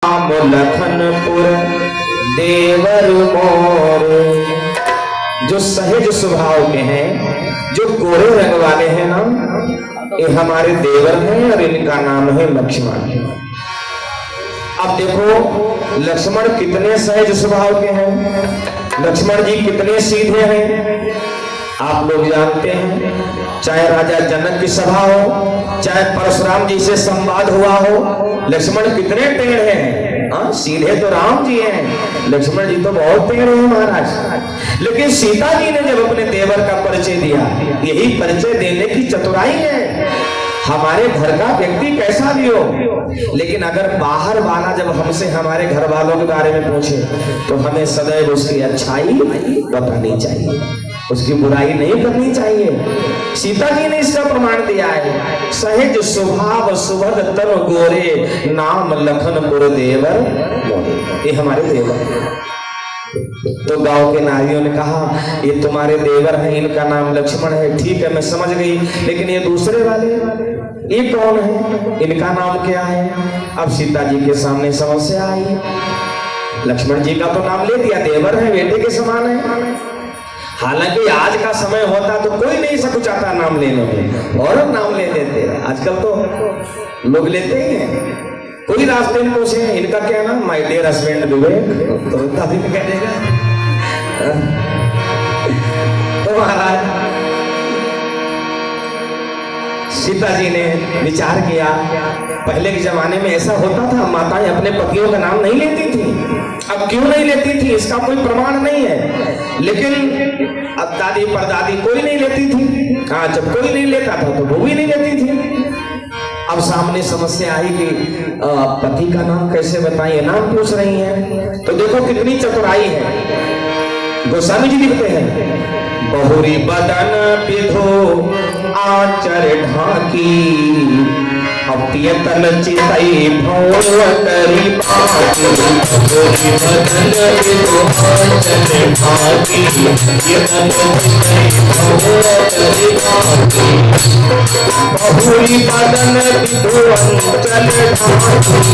राम लखनपुर देवर मोर। जो सहज स्वभाव के हैं, जो गोरे रंग वाले हैं ना, ये हमारे देवर हैं और इनका नाम है लक्ष्मण। अब देखो लक्ष्मण कितने सहज स्वभाव के हैं, लक्ष्मण जी कितने सीधे हैं। आप लोग जानते हैं, चाहे राजा जनक की सभा हो, चाहे परशुराम जी से संवाद हुआ हो, लक्ष्मण कितने टेढ़े हैं। हाँ, सीधे तो राम जी हैं, लक्ष्मण जी तो बहुत टेढ़े हैं महाराज। लेकिन सीता जी ने जब अपने देवर का परिचय दिया, यही परिचय देने की चतुराई है। हमारे घर का व्यक्ति कैसा भी हो, लेकिन अगर बाहर वाला जब हमसे हमारे घर वालों के बारे में पूछे तो हमें सदैव उसकी अच्छाई बतानी चाहिए, उसकी बुराई नहीं करनी चाहिए। सीता जी ने इसका प्रमाण दिया है। सहज स्वभाव सुभग तन गोरे, नाम लखनपुर देवर मोरे। ये हमारे देवर। तो गांव के नारियों ने कहा ये तुम्हारे देवर हैं, इनका नाम लक्ष्मण है। ठीक है, मैं समझ गई, लेकिन ये दूसरे वाले ये कौन है, इनका नाम क्या है। अब सीता जी के सामने समस्या आई। लक्ष्मण जी का तो नाम ले दिया, देवर है, बेटे के समान है। हालांकि आज का समय होता तो कोई नहीं सकुचाता नाम लेने में, और नाम ले देते। आजकल तो लोग लेते ही हैं। कोई रास्ते में पूछे इनका क्या नाम, माय डियर हस्बैंड विवेक, तो तभी कह देगा। तो महाराज सीता जी ने विचार किया। पहले के जमाने में ऐसा होता था, माताएं अपने पतियों का नाम नहीं लेती थी। अब क्यों नहीं लेती थी इसका कोई प्रमाण नहीं है, लेकिन अब दादी परदादी कोई नहीं लेती थी। हाँ, जब कोई नहीं लेता था तो वो भी नहीं लेती थी। अब सामने समस्या आई कि पति का नाम कैसे बताइए, नाम पूछ रही हैं। तो देखो कितनी चतुराई है। गोस्वामी जी लिखते हैं, बहुरी बदन विधो आचर ढाकी, अपियतन चितई भव करी बाकी। बहुरी बदन विधो आचर ढाकी, अपियतन चितई भव करी बाकी। बहुरी बदन विधो आचर ढाकी,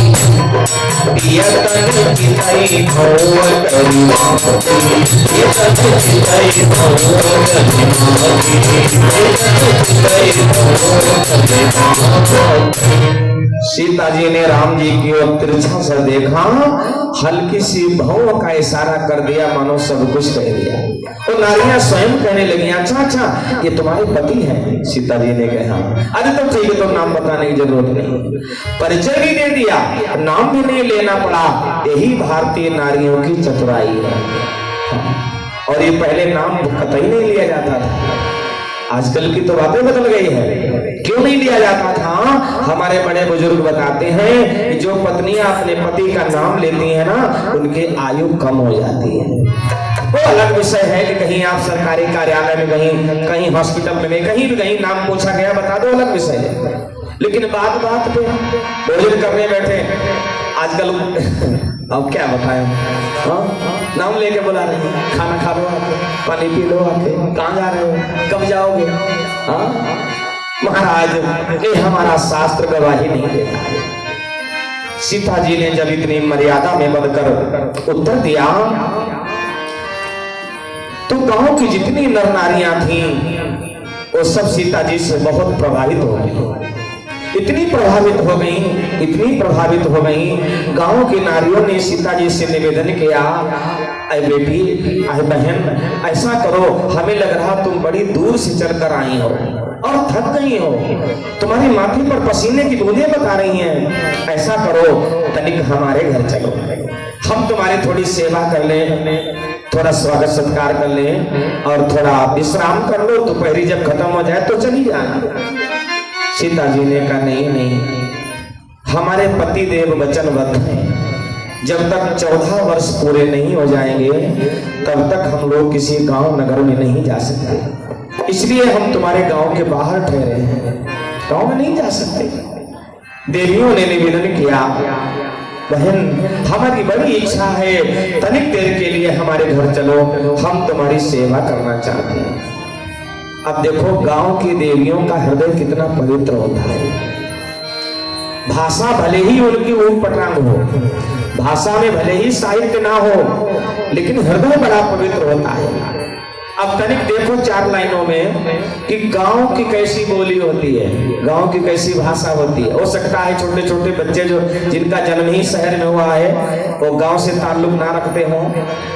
अपियतन चितई भव करी बाकी। अपियतन चितई भव करी बाकी। सीता जी ने राम जी की ओर तिरछा से देखा, हल्की सी भौं का इशारा कर दिया, मानो सब कुछ कह दिया। तो नारियां स्वयं कहने लगी, अच्छा अच्छा ये तुम्हारे पति हैं। सीता जी ने कहा, अरे तो ठीक है, तो नाम बताने की जरूरत नहीं। परिचय भी दे दिया, नाम भी नहीं लेना पड़ा। यही भारतीय नारियों की चतुराई है। और ये पहले नाम कतई नहीं लिया जाता था। आजकल की तो बातें बदल गई है। क्यों नहीं लिया जाता था? हमारे बड़े बुजुर्ग बताते हैं कि जो पत्नियां अपने पति का नाम लेती हैं ना, उनकी आयु कम हो जाती है। वो अलग विषय है कि कहीं आप सरकारी कार्यालय में गई, कहीं हॉस्पिटल में गई, कहीं भी कहीं नाम पूछा गया बता दो, अलग विषय है। लेकिन बात बात पे भोजन करने बैठे आजकल अब क्या बताएं, नाम लेके बुला रहे हैं, खाना खा लो, पानी पी लो, आके कहाँ जा रहे हो, कब जाओगे। महाराज ये हमारा शास्त्र गवाही नहीं देता है। सीता जी ने जब इतनी मर्यादा में बढ़कर उत्तर दिया तो गांव की जितनी नर नारियां थीं वो सब सीता जी से बहुत प्रभावित हो गई। इतनी प्रभावित हो गई, इतनी प्रभावित हो गई। गांव की नारियों ने सीता जी से निवेदन किया, अरे बेटी, अरे बहन, ऐसा करो, हमें लग रहा तुम बड़ी दूर से चलकर आई हो और थक गई हो, तुम्हारे माथे पर पसीने की बूंदें बता रही हैं। ऐसा करो, तनिक हमारे घर चलो, हम तुम्हारी थोड़ी सेवा कर लें, थोड़ा स्वागत सत्कार कर लें और थोड़ा विश्राम कर लो। दोपहरी जब खत्म हो जाए तो चली जाना। सीता जी ने कहा, नहीं नहीं, हमारे पति देव वचनबद्ध हैं। जब तक 14 वर्ष पूरे नहीं हो जाएंगे तब तक हम लोग किसी गांव नगर में नहीं जा सकते। इसलिए हम तुम्हारे गांव के बाहर ठहरे हैं, गांव में नहीं जा सकते। देवियों ने निवेदन किया, बहन हमारी बड़ी इच्छा है, तनिक देर के लिए हमारे घर चलो, हम तुम्हारी सेवा करना चाहते हैं। अब देखो गांव की देवियों का हृदय कितना पवित्र होता है। भाषा भले ही उनकी ऊट पटांग हो, भाषा में भले ही साहित्य ना हो, लेकिन हृदय बड़ा पवित्र होता है। अब तनिक देखो 4 लाइनों में कि गांव की कैसी बोली होती है, गांव की कैसी भाषा होती है। हो सकता है छोटे छोटे बच्चे जो जिनका जन्म ही शहर में हुआ है वो गांव से ताल्लुक ना रखते हो,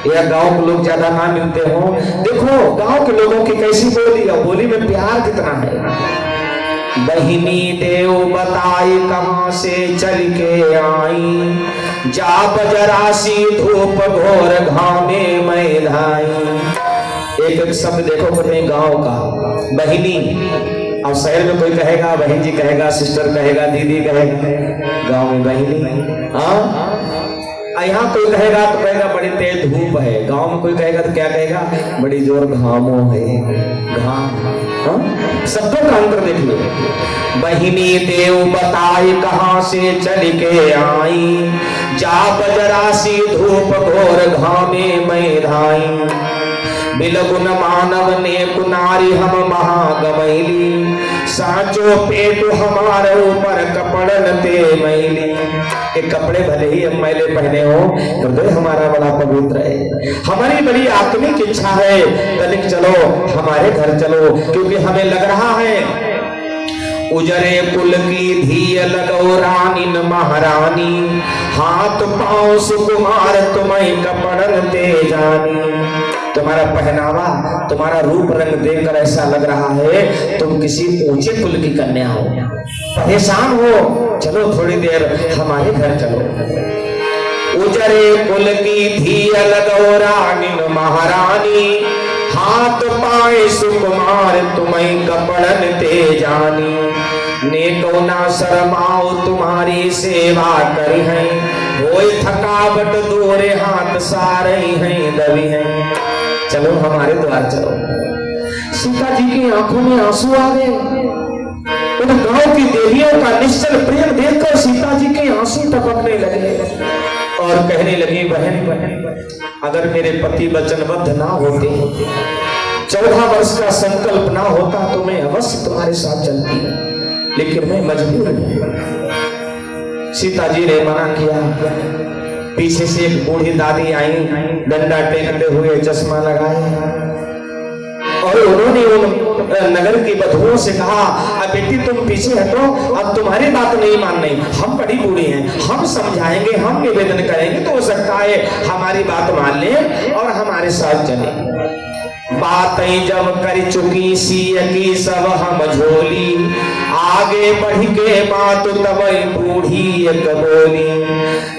या गांव के लोग ज्यादा ना मिलते हो। देखो गांव के लोगों की कैसी बोली है, बोली में प्यार कितना है। बहिनी देव बताई कहां से चल के आई, जा बजरासी धूप घोर घामे मैं धाई। एक एक शब्द देखो अपने गांव का, बहिनी। अब शहर में कोई कहेगा बहन जी कहेगा, सिस्टर कहेगा, दीदी कहेगा, गांव में बहिनी। हाँ, यहाँ कोई कहेगा तो कहेगा बड़ी तेज धूप है, गांव में कोई कहेगा तो क्या कहेगा, बड़ी जोर घामो है, घाम। हाँ? शब्दों का अंतर देखिए। बहिनी देव बताई कहां से चल के आई, जा बजरासी धूप घोर घामे मैं धाई। बिलगुन मानव ने कुनारी हम महागमैली, साचो पेट हमारे ऊपर कपड़न ते मैली। ये कपड़े भले ही हम मैले पहने हो, हृदय हमारा बड़ा पवित्र है। हमारी बड़ी आत्मिक इच्छा है तनिक चलो हमारे घर चलो, क्योंकि हमें लग रहा है उजरे कुल की धी लगो रानी न महारानी, हाथ पांव सुकुमार तुम्हें कपड़न ते जानी। तुम्हारा पहनावा, तुम्हारा रूप रंग देखकर ऐसा लग रहा है तुम किसी ऊंचे कुल की कन्या हो। परेशान हो, चलो थोड़ी देर हमारे घर चलो। उजरे कुल की धी लगो रानी न महारानी, हाथ पाए सुकुमार तुम्हें कपड़न ते जानी। नेको ना शर्माओ तुम्हारी सेवा करी है, होए थकावट दूरे हाथ सारे हैं दबी हैं। चलो हमारे द्वार चलो। सीता जी की आंखों में आंसू आ गए। उन गांव की देवियों का निश्चल प्रेम देखकर सीता जी के आंसू टपकने लगे और कहने लगी, बहन अगर मेरे पति वचनबद्ध ना होते, 14 वर्ष का संकल्प ना होता तो मैं अवश्य तुम्हारे साथ चलती, लेकिन मैं मजबूर हूं। सीता जी ने मना किया। पीछे से एक बूढ़ी दादी आई, डंडा टेकते हुए, चश्मा लगाए, और उन्होंने उन नगर की बधुओं से कहा, अब बेटी तुम पीछे हटो, अब तुम्हारी बात नहीं माननी, हम बड़ी बूढ़ी हैं, हम समझाएंगे, हम निवेदन करेंगे, तो हो सकता है हमारी बात मान ले और हमारे साथ चले। बातें जब कर चुकी सीय की सब हम झोली, आगे बढ़ के बात तब बूढ़ी एक बोली।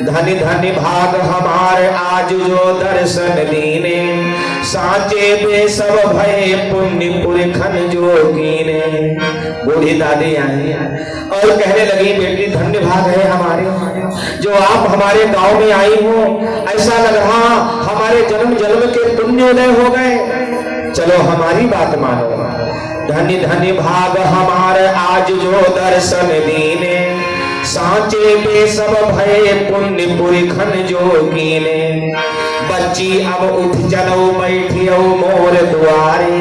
धनी धनी भाग हमारे आज जो दर्शन दीने, साचे बे सब भय पुण्य पुरखन जोगीने। बूढ़ी दादी आई और कहने लगी, बेटी धन्य भाग है हमारे जो आप हमारे गांव में आई हो, ऐसा लग रहा हमारे जन्म जन्म के पुण्योदय हो गए, चलो हमारी बात मानो। धन्य धन्य भाग हमारे आज जो दर्शन दीने, साचे बे सब भय पुण्य पुरखन जोगीने। बच्ची अब उठ चलो बैठियो मोर द्वारे,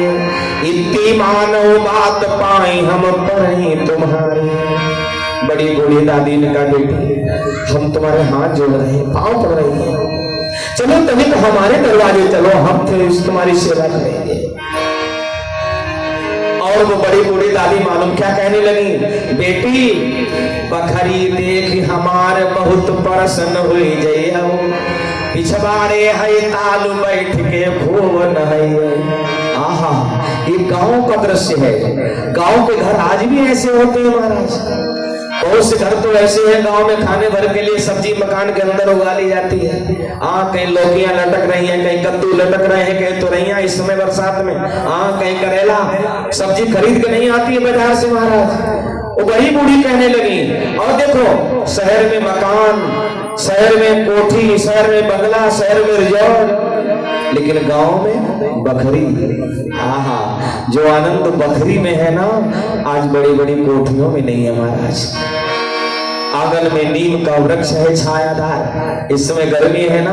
इतनी मानो बात पाई हम पढ़ी तुम्हारी। बड़ी बूढ़ी दादी ने कहा, बेटी हम तुम्हारे हाथ जोड़ रहे हैं, पाँव पड़ रहे हैं, चलो तनिक हमारे दरवाजे चलो, हम तुम्हारी सेवा करेंगे। और वो बड़ी बूढ़ी दादी मालूम क्या कहने लगी, बेटी बखरी देख हमारे बहुत प्रसन्न हुई जइयो, पिछवाड़े है तालू बैठ के भुवन है। आहा, ये गांव का दृश्य है। गांव के घर आज भी ऐसे होते हैं महाराज। बहुत से घर तो ऐसे हैं गांव में खाने भर के लिए सब्जी मकान के अंदर उगा ली जाती है। कहीं लौकियां लटक रही हैं, कहीं कद्दू लटक रहे हैं, कहीं तुरैया इस समय बरसात में, कहीं करेला। सब्जी खरीद के नहीं आती है बाजार से महाराज। वो बड़ी बूढ़ी कहने लगी, और देखो शहर में मकान, शहर में कोठी, शहर में बंगला, शहर में रिजॉर्ट, लेकिन गांव में बखरी। आहा, जो आनंद बखरी में है ना, आज बड़ी बड़ी कोठियों में नहीं है महाराज। आंगन में नीम का वृक्ष है छायादार, इस समय गर्मी है ना,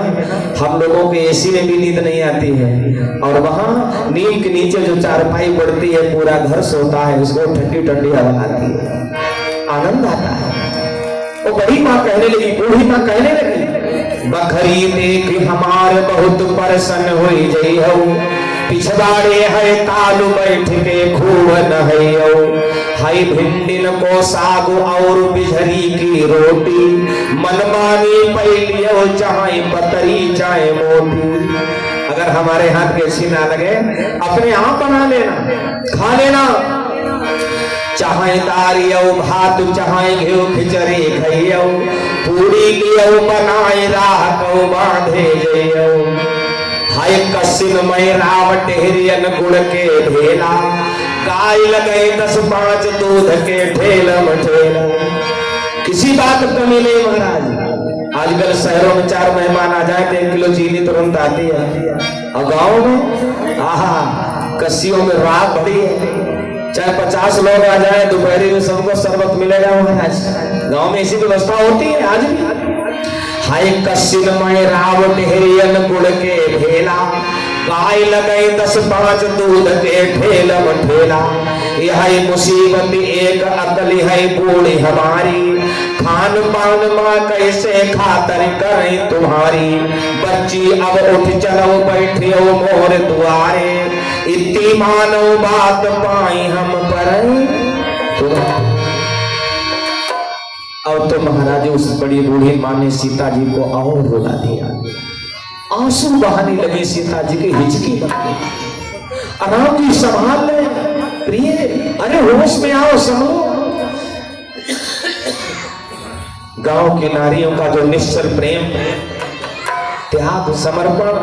हम लोगों के एसी में भी नींद नहीं आती है, और वहां नीम के नीचे जो चारपाई पड़ती है पूरा घर सोता है, उसको ठंडी ठंडी हवा आती है, आनंद आता है। वो बड़ी माँ कहने लगी, बूढ़ी माँ कहने लगी, बखरी देख हमार बहुत परसन हो जई हो, पिछवाड़े है तालु बैठ के खूब नहैयो, हाई भिंडिन को साग और बिझरी की रोटी, मनमानी पैलियो चाहे पतरी चाहे मोटी। अगर हमारे हाथ के अच्छी ना लगे अपने आप बना लेना, खा लेना, चाहे दारियो भात चाहे घियो खिचड़ी खइयो, पूरी लियो बनाए राखो बांधे जइयो, हाय कसिन में रावट हिरियन गुड़ के ढेला, गाय लगे 10-5 दूध के ठेलम ठेला। किसी बात कमी नहीं महाराज। आजकल शहरों में 4 मेहमान आ जाए तो 1 किलो चीनी तुरंत आती है, और गाँव में आहा कस्सियों में रात बड़ी है, चाहे 50 लोग आ जाए दोपहरी में सबको शरबत मिलेगा महाराज। गाँव में ऐसी व्यवस्था होती है आज भी। हाय कसिन में रावट हिरियन गुड़ के ढेला, गाय लगे 10-5 दूध के ठेलम ठेला, यह मुसीबत एक अकली है बूढ़ी हमारी, खान पान माँ कैसे खातर करें तुम्हारी, बच्ची अब उठ चलो बैठियो मोर दुआरे, इतनी मानो बात पाई हम पर। अब तो महाराज उस बड़ी बूढ़ी माँ ने सीता जी को और रुला दिया, आंसू बहाने लगे, सीता जी की हिचकी बन गई। आराम जी संभाल ले प्रिय, अरे होश में आओ समझो। गांव की नारियों का जो निश्चल प्रेम, त्याग, समर्पण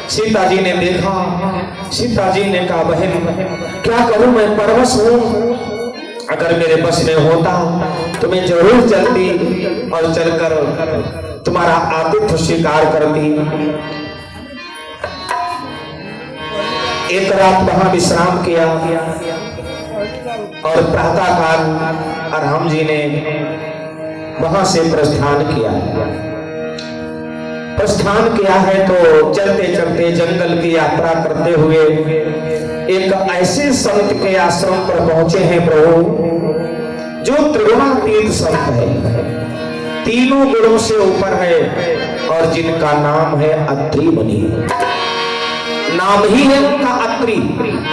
सीता जी ने देखा। सीता जी ने कहा बहन क्या करूं, मैं परवश हूं, अगर मेरे बस में होता तो मैं जरूर चलती और चलकर तुम्हारा आतिथ्य स्वीकार करती। एक रात वहां विश्राम किया और प्रातः काल राम जी ने वहां से प्रस्थान किया। प्रस्थान किया है तो चलते चलते जंगल की यात्रा करते हुए एक ऐसे संत के आश्रम पर पहुंचे हैं प्रभु, जो त्रिगुणातीत संत है, तीनों गुणों से ऊपर है, और जिनका नाम है अत्रि मुनि। नाम ही है उनका अत्रि,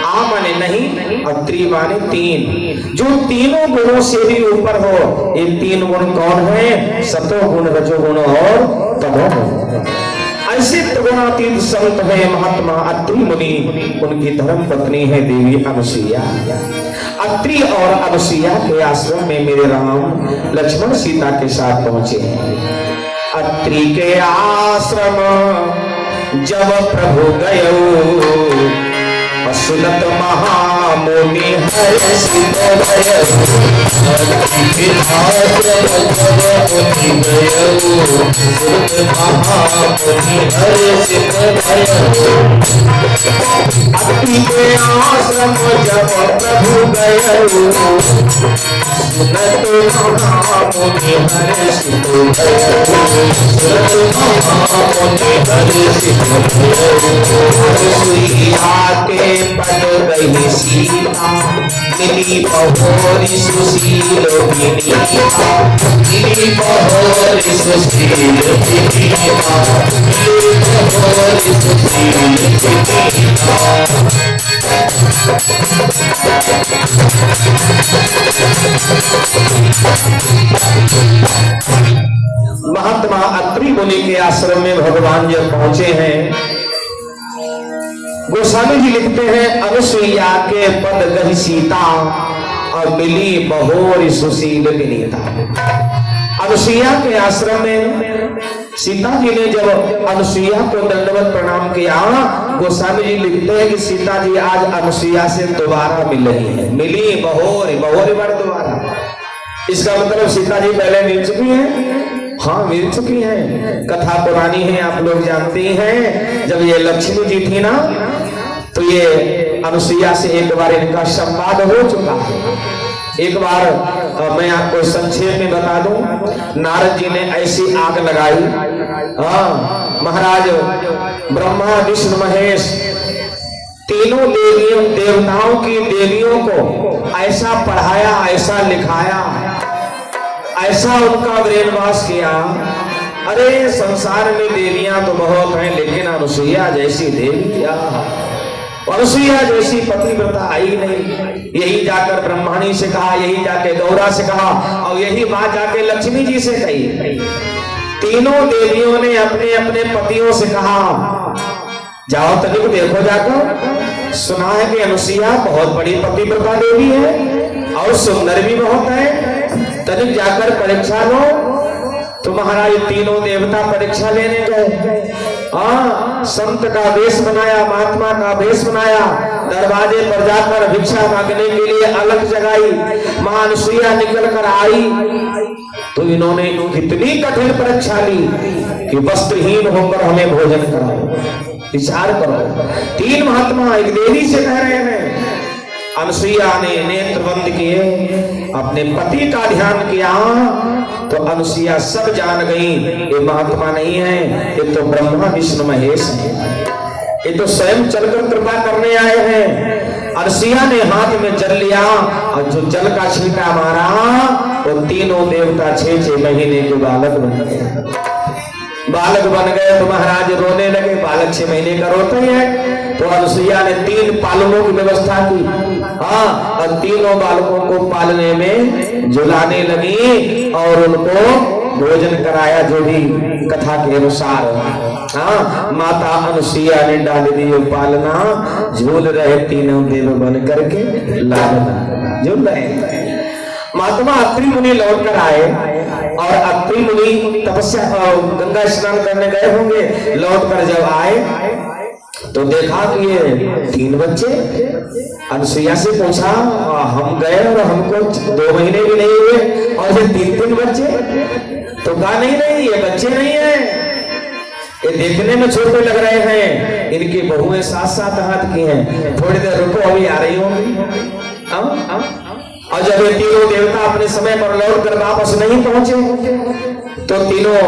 आ माने नहीं, अत्रि माने 3, जो तीनों गुणों से भी ऊपर हो। ये 3 गुण कौन है? सतोगुण, रजोगुण और तमोगुण। ऐसे त्रिगुणातीत संत है महात्मा अत्रि मुनि, उनकी धर्म पत्नी है देवी अनुसुईया। अत्रि और अनुसुईया के आश्रम में मेरे राम लक्ष्मण सीता के साथ पहुंचे हैं। अत्रि के आश्रम जब प्रभु गयो, सुनत महामुनि हर्षित भयो, अत्रि के आश्रम जब मुनि गयो, सुनत महामुनि हर्षित भयो। अत्रि के आश्रम जब प्रभु गयो, सुनत महामुनि हर्षित भयो, सुनत महामुनि हर्षित भयो। अनुसुईया के पद रही सीता, मिली बहोरी सुशील विनीता, मिली बहोरी सुशील विनीता, मिली बहोरी सुशील विनीता। महात्मा अत्रि मुनि के आश्रम में भगवान जब पहुंचे हैं, गोस्वामी जी लिखते हैं अनुसुईया के पद गही सीता, और मिली बहोरी सुशील विनीता। अनुसुईया के आश्रम में सीता जी ने जब अनुसुईया को दंडवत प्रणाम किया, गोस्वामी जी लिखते हैं कि सीता जी आज अनुसुईया से दोबारा मिल रही है। मिली बहोरी, बहोरी बार दोबारा, इसका मतलब सीता जी पहले मिल चुकी हैं। हाँ मिल चुकी हैं, कथा पुरानी है, आप लोग जानते हैं। जब ये लक्ष्मी जी थी ना, तो ये अनुसुईया से एक बार इनका संवाद हो चुका है। एक बार मैं आपको संक्षेप में बता दूं, नारद जी ने ऐसी आग लगाई, महाराज ब्रह्मा विष्णु महेश तीनों देवियों देवताओं की देवियों को ऐसा पढ़ाया, ऐसा लिखाया, ऐसा उनका ब्रेन वॉश किया। अरे संसार में देवियां तो बहुत हैं, लेकिन अनुसुईया जैसी देवी, अनुसुईया जैसी पतिव्रता आई नहीं। यही जाकर ब्रह्माणी से कहा, यही जाके गौरा से कहा, और यही बात जाके लक्ष्मी जी से कही। तीनों देवियों ने अपने अपने पतियों से कहा, जाओ तनिक देखो जाकर, सुना है कि अनुसुईया बहुत बड़ी पतिव्रता देवी है और सुंदर भी बहुत है, तनिक जाकर परीक्षा लो। तो महाराज तीनों देवता परीक्षा लेने गए। संत का वेश बनाया, महात्मा का वेश बनाया, दरवाजे पर जाकर भिक्षा मांगने के लिए अलग जगाई। मां अनुसुईया निकल कर आई तो इन्होंने इतनी कठिन परीक्षा ली कि वस्त्रहीन होकर हमें भोजन कराओ। विचार करो, तीन महात्मा एक देवी से कह रहे हैं। अनुसुईया ने नेत्र बंद किए, अपने पति का ध्यान किया, तो अनुसुईया सब जान गई ये महात्मा नहीं है, ये तो ब्रह्मा विष्णु महेश है, ये तो स्वयं चलकर कृपा करने आए हैं। अनुसुईया ने हाथ में जल लिया और जो जल का छींटा मारा, वो तीनों देवता 6-6 महीने के बालक बन गए। बालक बन गए तो महाराज रोने लगे। बालक 6 महीने का रोते हैं, तो अनुसुईया ने 3 पालनों की व्यवस्था की। और तीनों बालकों को पालने में झुलाने लगी और उनको भोजन कराया, जो भी कथा के अनुसार। माता अनुसुईया ने डाल दी पालना, झूल रहे तीनों देव बन करके लालना, झूल रहे। महात्मा अत्रि मुनि लौट कर आए और अत्रि मुनि तपस्या गंगा स्नान करने गए होंगे। लौट कर जब आए तो देखा कि ये 3 बच्चे। अनुसुईया से पूछा, हम गए और हमको 2 महीने भी नहीं हुए और ये 3-3 बच्चे? तो कहा नहीं ये बच्चे नहीं है, ये देखने में छोटे लग रहे हैं, इनकी बहुएं 7-7 हाथ की हैं। थोड़ी देर रुको, अभी आ रही होंगी। और जब ये तीनों देवता अपने समय पर लौट कर वापस नहीं पहुंचे तो तीनों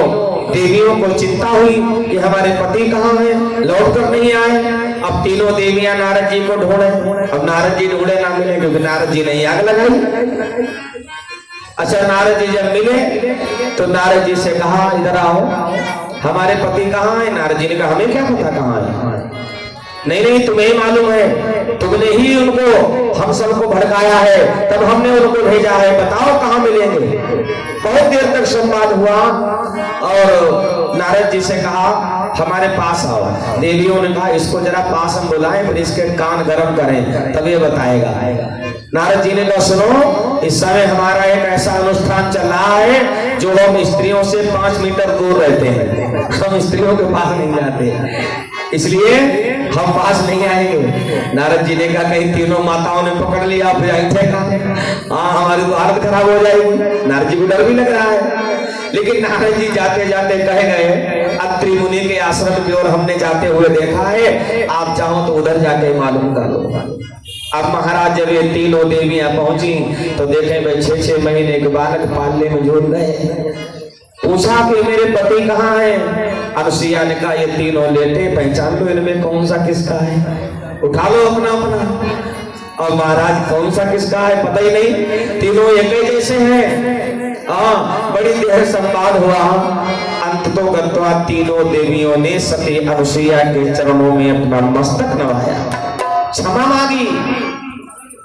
देवियों को चिंता हुई कि हमारे पति कहाँ हैं, लौट कर नहीं आए। अब तीनों देवियां नारद जी को ढूंढे। अब नारद जी ढूंढे ना मिले, क्योंकि नारद जी ने आग लगाई। अच्छा, नारद जी जब मिले तो नारद जी से कहा, इधर आओ, हमारे पति कहाँ हैं? नारद जी ने कहा, हमें क्या पता कहाँ है। नहीं तुम्हें ही मालूम है, तुमने ही उनको हम सबको भड़काया है, तब हमने उनको भेजा है, बताओ कहाँ मिलेंगे। बहुत देर तक संवाद हुआ और नारद जी से कहा, हमारे पास आओ। देवियों ने कहा, इसको जरा पास हम बुलाएं, फिर इसके कान गर्म करें, तब ये बताएगा। नारद जी ने कहा, सुनो, इस समय हमारा एक ऐसा अनुष्ठान चल रहा है जो हम स्त्रियों से 5 मीटर दूर रहते हैं, हम स्त्रियों के पास नहीं जाते, इसलिए हम पास नहीं आएंगे। नारद जी ने कहा, कहीं तीनों माताओं ने पकड़ लिया फिर ऐठेगा, हमारी तो हालत खराब हो जाएगी। नारद जी को डर भी लग रहा है, लेकिन नारद जी जाते जाते कह गए, अत्रि मुनि के आश्रम की ओर हमने जाते हुए देखा है, आप चाहो तो उधर जाके मालूम कर लो। अब महाराज जब ये तीनों देवियां पहुंची तो देखे भाई 6-6 महीने के बालक पालने में जोड़ गए। पूछा कि मेरे पति कहाँ हैं? अनुसुईया ने कहा, ये तीनों लेटे, पहचान लो इनमें कौन सा किसका है, उठा लो अपना अपना। और महाराज कौन सा किसका है पता ही नहीं, तीनों एक ही जैसे हैं। बड़ी देर संवाद हुआ, अंत तो गत्वा तीनों देवियों ने सती अनुसुईया के चरणों में अपना मस्तक नवाया, क्षमा मांगी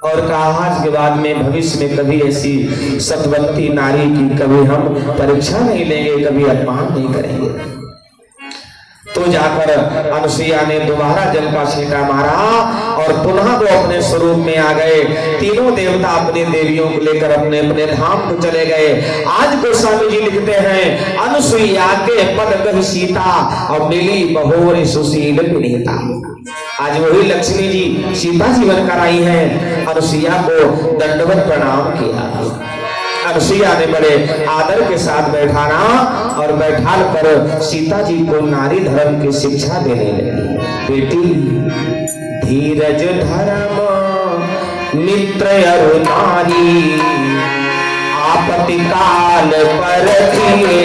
और कहा, आज के बाद में भविष्य में कभी ऐसी सतवंती नारी की कभी हम परीक्षा नहीं लेंगे, कभी अपमान नहीं करेंगे। तो जाकर अनुसुईया ने दोबारा जल का छींटा मारा और पुनः वो अपने स्वरूप में आ गए। तीनों देवता अपनी देवियों को लेकर अपने अपने धाम को चले गए। आज गोस्वामी जी लिखते हैं, अनुसुईया के पद गहि सीता और मिली बहोर सुशील विनीता। आज वही लक्ष्मी जी सीता जी बनकर आई हैं, अनुसुईया को दंडवत प्रणाम किया। अनुसुईया ने बड़े आदर के साथ बैठाना और बैठाल कर सीता जी को नारी धर्म की शिक्षा देने लगी। बेटी, धीरज धर्म मित्र अरु नारी, आपत्ति काल पर किए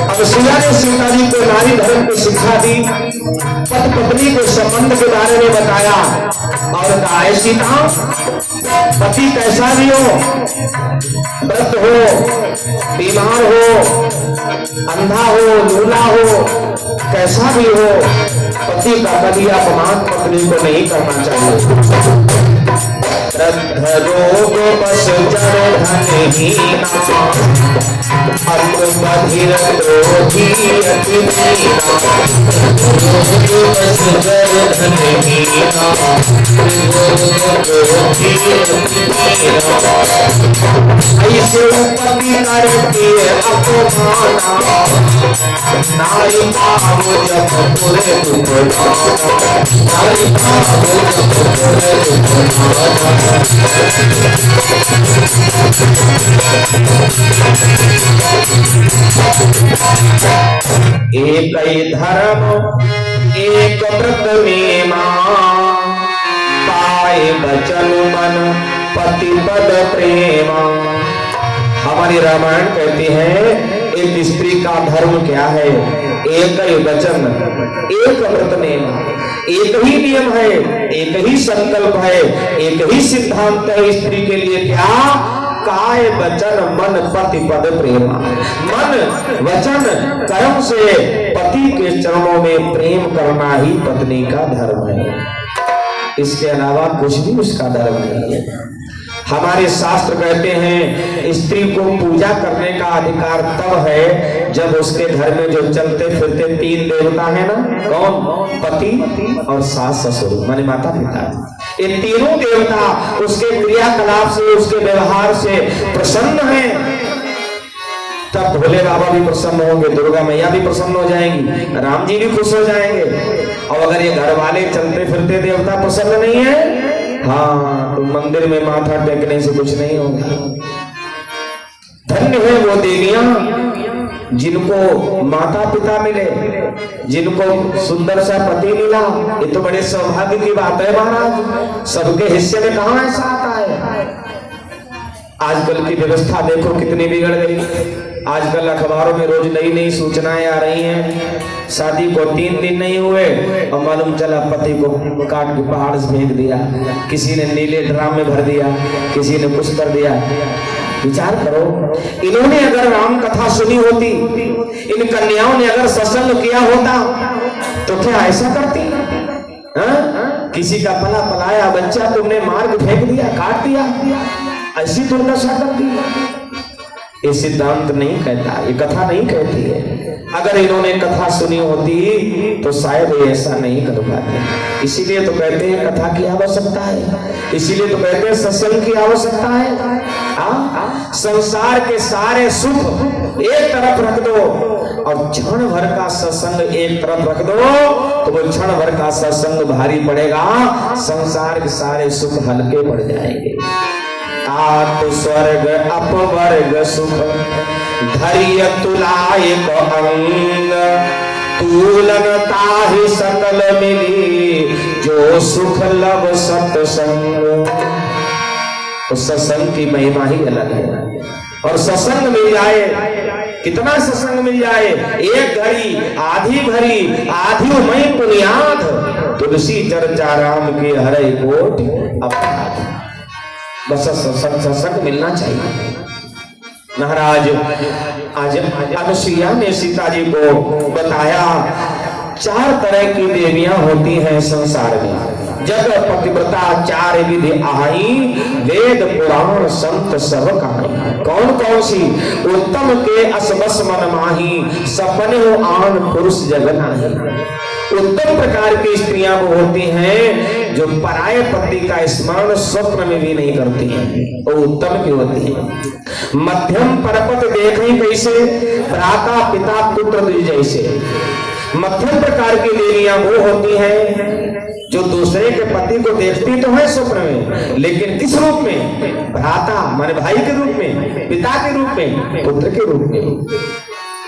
अब सिया ने सीता जी को नारी धर्म की शिक्षा दी, पति पत्नी के संबंध के बारे में बताया और कहा है सीता, पति कैसा भी हो, व्रत हो, बीमार हो, अंधा हो, लूला हो, कैसा भी हो, पति का कभी अपमान पत्नी को नहीं करना चाहिए। रोग बस जड़ धनहीना, बधिर क्रोधी अति दीना। रोग बस जड़ धनहीना, क्रोधी अति दीना। ऐसे पति करती अपमाना, नारी भाव जब पूरे दुख नाना, नारी भाव जब पूरे दुख नाना। एक ही धर्म एक व्रत नेमा, पाए बचन मन पति पद प्रेमा। हमारी रामायण कहती है एक स्त्री का धर्म क्या है, एक ही वचन, एक व्रत नेम, एक ही नियम है, एक ही संकल्प है, एक ही सिद्धांत है स्त्री के लिए। क्या? काय वचन मन पति पद प्रेमा। मन वचन कर्म से पति के चरणों में प्रेम करना ही पत्नी का धर्म है, इसके अलावा कुछ भी उसका धर्म नहीं है। हमारे शास्त्र कहते हैं स्त्री को पूजा करने का अधिकार तब है जब उसके घर में जो चलते फिरते तीन देवता है ना, कौन? पति और सास ससुर माने माता पिता। ये तीनों देवता उसके क्रियाकलाप से, उसके व्यवहार से प्रसन्न हैं, तब भोले बाबा भी प्रसन्न होंगे, दुर्गा मैया भी प्रसन्न हो जाएंगी, राम जी भी खुश हो जाएंगे। और अगर ये घर वाले चलते फिरते देवता प्रसन्न नहीं है, हाँ, तो मंदिर में माथा टेकने से कुछ नहीं होगा। धन्य है वो देवियां जिनको माता पिता मिले, जिनको सुंदर सा पति मिला। ये तो बड़े सौभाग्य की बात है महाराज, सबके हिस्से में कहाँ ऐसा आता है। आजकल की व्यवस्था देखो कितनी बिगड़ गई। आजकल अखबारों में रोज नई नई सूचनाएं आ रही हैं। शादी को 3 दिन नहीं हुए और मालूम चला पति को काट के पहाड़ से फेंक दिया, किसी ने नीले ड्राम में भर दिया, किसी ने कुछ कर दिया। विचार करो, इन्होंने अगर राम कथा सुनी होती, इन कन्याओं ने अगर सत्संग किया होता तो क्या ऐसा करती? किसी का पला पलाया बच्चा तुमने मार के फेंक दिया, काट दिया, ऐसी दुर्दशा कर दी। ये सिद्धांत नहीं कहता, ये कथा नहीं कहती है। अगर इन्होंने कथा सुनी होती तो शायद ये ऐसा नहीं कर पाते। इसीलिए तो कहते हैं कथा की आवश्यकता है, इसीलिए तो कहते हैं सत्संग की आवश्यकता है। संसार के सारे सुख एक तरफ रख दो और क्षण भर का सत्संग एक तरफ रख दो तो वो क्षण भर का सत्संग भारी पड़ेगा, संसार के सारे सुख हल्के पड़ जाएंगे। आत स्वर्ग अपवर्ग सुख धैर्य तुलाय अंग, तूलन ताहि सकल मिली जो सुख लब सत्संग। तो सत्संग की महिमा ही अलग है। और सत्संग मिल जाए, कितना सत्संग मिल जाए, एक घड़ी आधी भरी आधी मई पुनियाद, तुलसी चर्चा राम की हरे कोट अपराध। बस सत्संग मिलना चाहिए। महाराज आज अनुसुईया ने सीता जी को बताया 4 तरह की देवियां होती हैं संसार में। जग पतिव्रता 4 विधि आई, वेद पुराण संत सब कहाई। कौन कौन सी? उत्तम के असबस मन माही, सपने हो आन पुरुष जग नाही। उत्तम प्रकार की स्त्रियां वो होती हैं जो पराये पति का स्मरण स्वप्न में भी नहीं करती हैं, वो उत्तम की होती है। मध्यम परपत देखें कैसे, भ्राता पिता पुत्र जैसे। मध्यम प्रकार की देवियां वो होती हैं जो दूसरे के पति को देखती तो है स्वप्न में, लेकिन किस रूप में? भ्राता माने भाई के रूप में, पिता के रूप में, पुत्र के रूप में।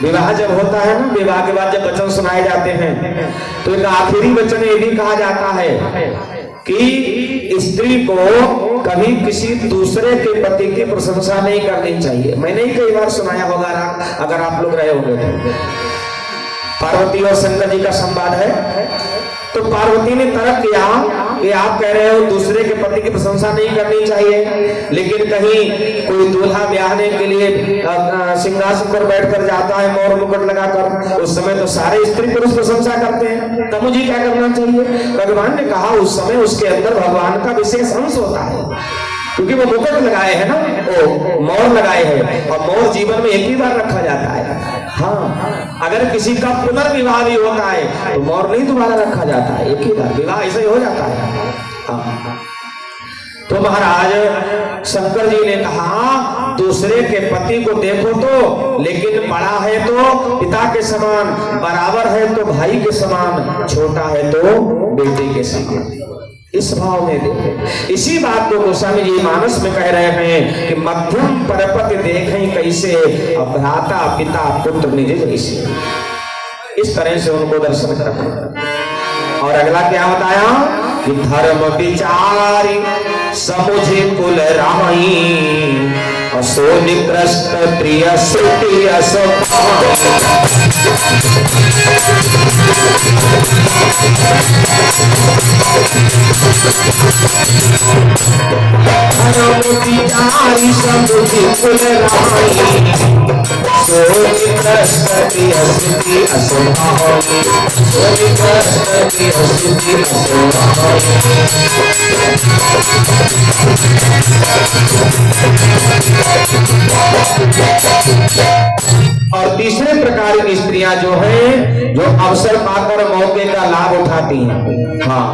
विवाह जब होता है ना, विवाह के बाद जब वचन सुनाए जाते हैं तो एक आखिरी वचन ये भी कहा जाता है कि स्त्री को कभी किसी दूसरे के पति की प्रशंसा नहीं करनी चाहिए। मैंने ही कई बार सुनाया होगा, अगर आप लोग रहे होंगे तो। पार्वती और शंकर जी का संवाद है, तो पार्वती ने तर्क किया कि आप कह रहे हो दूसरे के पति की प्रशंसा नहीं करनी चाहिए, लेकिन कहीं कोई दूल्हा ब्याहने के लिए सिंहासन पर बैठकर जाता है मोर मुकुट लगाकर, उस समय तो सारे स्त्री पुरुष प्रशंसा करते हैं, तब मुझे क्या करना चाहिए? भगवान ने कहा उस समय उसके अंदर भगवान का विशेष अंश होता है, क्योंकि वो मुकुट लगाए हैं ना, वो मोर लगाए हैं, और मोर जीवन में एक ही बार रखा जाता है। हाँ, अगर किसी का पुनर्विवाह भी होता है तो मोर नहीं दोबारा रखा जाता है, एक ही बार विवाह ऐसे ही हो जाता है। हाँ। तो महाराज शंकर जी ने कहा दूसरे के पति को देखो तो, लेकिन बड़ा है तो पिता के समान, बराबर है तो भाई के समान, छोटा है तो बेटे के समान, इस भाव में देखो। इसी बात को गोस्वामी जी मानस में कह रहे हैं कि मध्यम परपति देखें कैसे, भ्राता पिता पुत्र निज जैसे। इस तरह से उनको दर्शन करना। और अगला क्या बताया कि धर्म विचारी समुझे कुल राही, असो निकृष्ट प्रिय सुति विचारी समुझे कुल राही, सो निकृष्ट प्रिय सुति असुभावी, सो निकृष्ट प्रिय सुति असुभावी। और तीसरे प्रकार की स्त्रियां जो हैं, जो अवसर पाकर मौके का लाभ उठाती हैं, हाँ,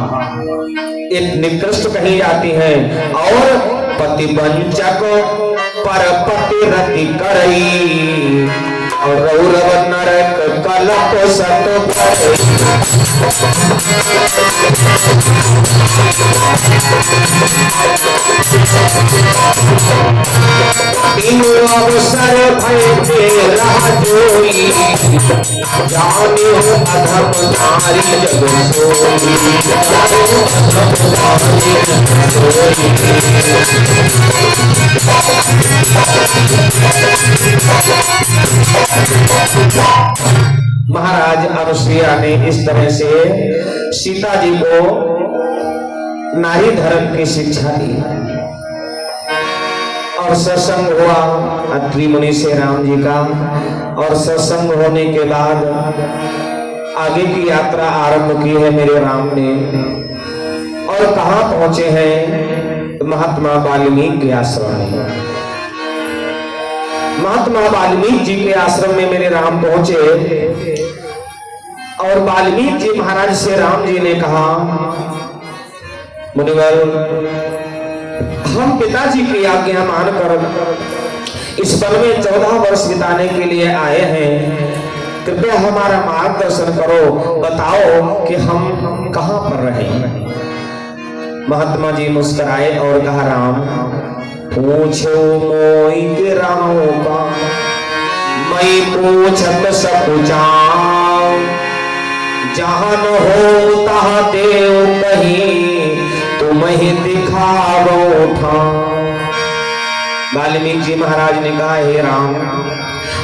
एक निकृष्ट कही जाती हैं, और पति वंचक पर पति रति करई, और रौरव नरक कलप सत अवसर भय रहा जोई, जाने हो अधम नारी जग सोई, जाने हो अधम नारी जग महाराज अनुसुईया ने इस तरह से सीता जी को नारी धर्म की शिक्षा दी, और सत्संग हुआ अत्रि मुनि से राम जी का, और सत्संग होने के बाद आगे की यात्रा आरंभ की है मेरे राम ने। और कहाँ पहुंचे हैं? महात्मा वाल्मीकि के आश्रम में। महात्मा वाल्मीकि जी के आश्रम में मेरे राम पहुंचे, और वाल्मीकि जी महाराज से राम जी ने कहा, मुनिवर, हम पिताजी की आज्ञा मानकर इस वन में 14 वर्ष बिताने के लिए आए हैं, कृपया हमारा मार्गदर्शन करो, बताओ कि हम कहां पर रहें। महात्मा जी मुस्कुराए और कहा, राम, पूछो मोई के राहों का, मैं पूछत सकुचाऊं, जहां न हो तहां देव कहीं, तुम्हें दिखावो ठाऊं। वाल्मीकि जी महाराज ने कहा, हे राम,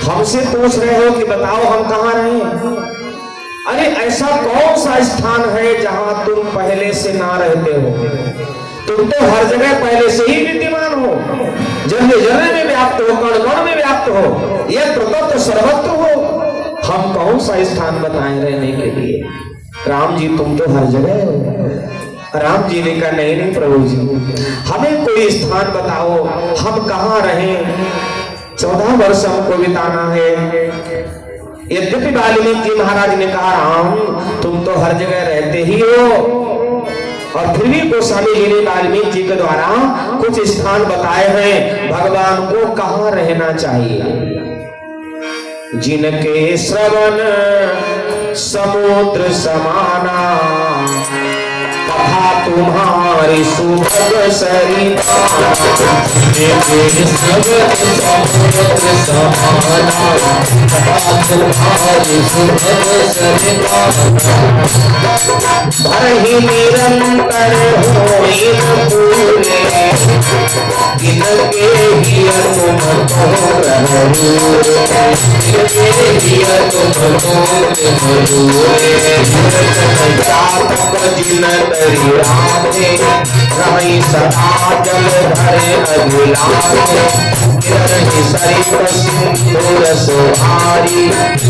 हमसे पूछ रहे हो कि बताओ हम कहाँ रहें? अरे ऐसा कौन सा स्थान है जहां तुम पहले से ना रहते हो? तुम तो हर जगह पहले से ही विद्यमान हो, जन्म जन्म में व्याप्त हो, कण कण में व्याप्त हो, यह तो सर्वत्र हो। हम कौन सा स्थान बताएं रहने के लिए? राम जी तुम तो हर जगह हो। राम जी ने कहा, नहीं नहीं प्रभु जी, हमें कोई स्थान बताओ, हम कहाँ रहें? 14 वर्ष हमको बिताना है। यद्यपि वाल्मीकि जी महाराज ने कहा, राम तुम तो हर जगह रहते ही हो, और फिर भी गोस्वामी जी ने वाल्मीकि जी के द्वारा कुछ स्थान बताए हैं भगवान को कहाँ रहना चाहिए। जिनके श्रवण समुद्र समाना, कथा कथा तुम्हारी सुभग सरिता मेरे सब समुद्र समाना कथा तुम्हारी सुभग सरिता भरहि निरंतर होई पूरे इनके ही तुम तो जिन तरी राधे रही सदा जल भरे अभिलाषे रही सरित सिंधुर सुहारी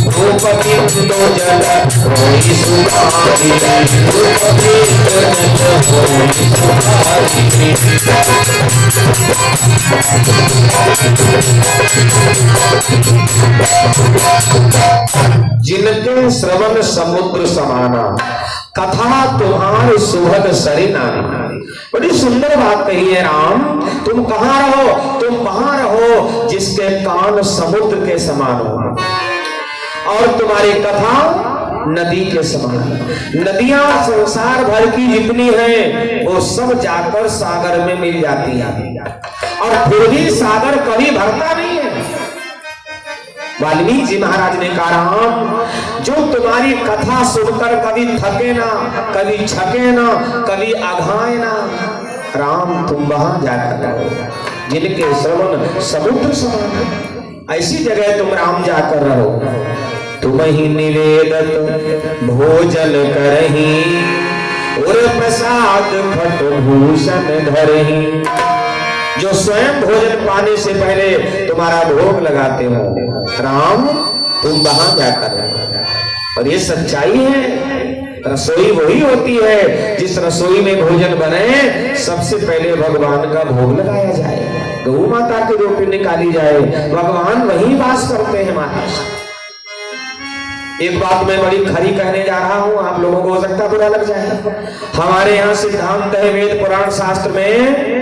रूप बिंदु जल होई सुधारी रूप बिंदु जल होई सुधारी जिनके श्रवण समुद्र समाना कथा तुम्हारे सुभग सरिना। बड़ी सुंदर बात कही है राम। तुम कहाँ रहो, तुम वहां रहो जिसके कान समुद्र के समान हो और तुम्हारी कथा नदी के समान। नदियां संसार भर की जितनी हैं वो सब जाकर सागर में मिल जाती है और फिर भी सागर कभी भरता नहीं है। वाल्मीकि जी महाराज ने कहा राम जो तुम्हारी कथा सुनकर कभी थके ना, कभी छके ना, कभी अघाए ना, राम तुम वहां जाकर रहो जिनके श्रवण समुद्र समान। ऐसी जगह तुम राम जाकर रहो। तुम ही निवेदत भोजन करही और प्रसाद खट भूषण धरही। जो स्वयं भोजन पाने से पहले तुम्हारा भोग लगाते हो राम तुम वहां जाकर रहो। और ये सच्चाई है। रसोई वही होती है जिस रसोई में भोजन बने सबसे पहले भगवान का भोग लगाया जाए, गौ माता की रोटी निकाली जाए, भगवान वही वास करते हैं महाराज। एक बात मैं बड़ी खरी कहने जा रहा हूं, आप लोगों को हो सकता बुरा लग जाए। हमारे यहाँ सिद्धांत है वेद पुराण शास्त्र में